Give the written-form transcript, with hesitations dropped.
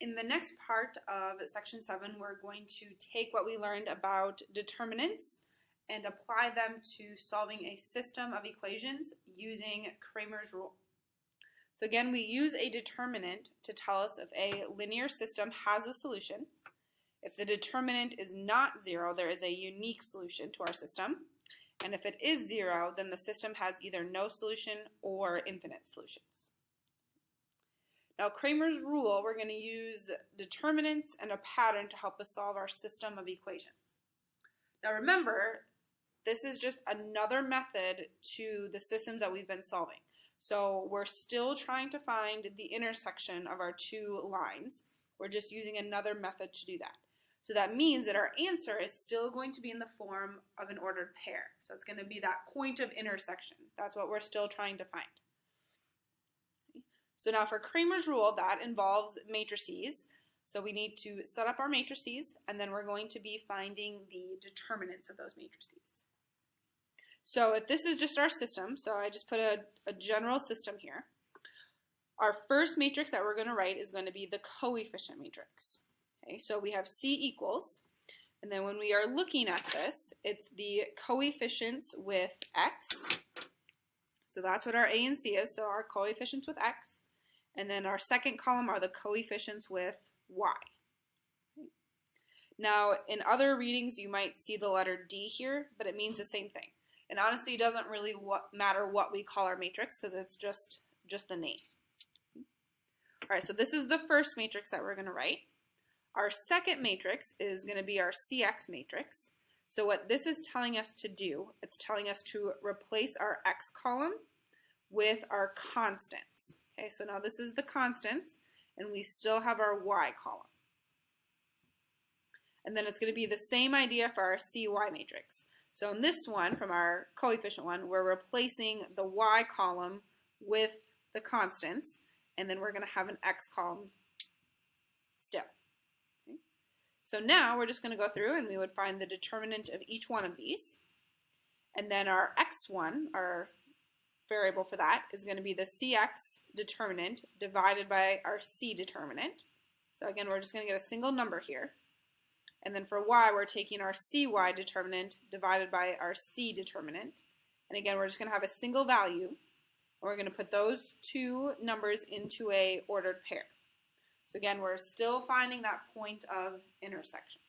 In the next part of section 7, we're going to take what we learned about determinants and apply them to solving a system of equations using Cramer's rule. So again, we use a determinant to tell us if a linear system has a solution. If the determinant is not 0, there is a unique solution to our system. And if it is 0, then the system has either no solution or infinite solutions. Now, Cramer's rule, we're going to use determinants and a pattern to help us solve our system of equations. Now remember, this is just another method to the systems that we've been solving. So we're still trying to find the intersection of our two lines. We're just using another method to do that. So that means that our answer is still going to be in the form of an ordered pair. So it's going to be that point of intersection. That's what we're still trying to find. So now for Cramer's rule, that involves matrices. So we need to set up our matrices, and then we're going to be finding the determinants of those matrices. So if this is just our system, so I just put a general system here, our first matrix that we're going to write is going to be the coefficient matrix. Okay, so we have C equals, and then when we are looking at this, it's the coefficients with X. So that's what our A and C is, so our coefficients with X. And then our second column are the coefficients with Y. Now, in other readings, you might see the letter D here, but it means the same thing. And honestly, it doesn't really matter what we call our matrix because it's just the name. All right, so this is the first matrix that we're going to write. Our second matrix is going to be our CX matrix. So what this is telling us to do, it's telling us to replace our X column with our constants. Okay, so now this is the constants, and we still have our Y column. And then it's going to be the same idea for our CY matrix. So in this one, from our coefficient one, we're replacing the Y column with the constants, and then we're going to have an X column still. Okay. So now we're just going to go through and we would find the determinant of each one of these. And then our X1, our variable for that, is going to be the CX determinant divided by our C determinant. So again, we're just going to get a single number here. And then for Y, we're taking our CY determinant divided by our C determinant. And again, we're just going to have a single value. And we're going to put those two numbers into a ordered pair. So again, we're still finding that point of intersection.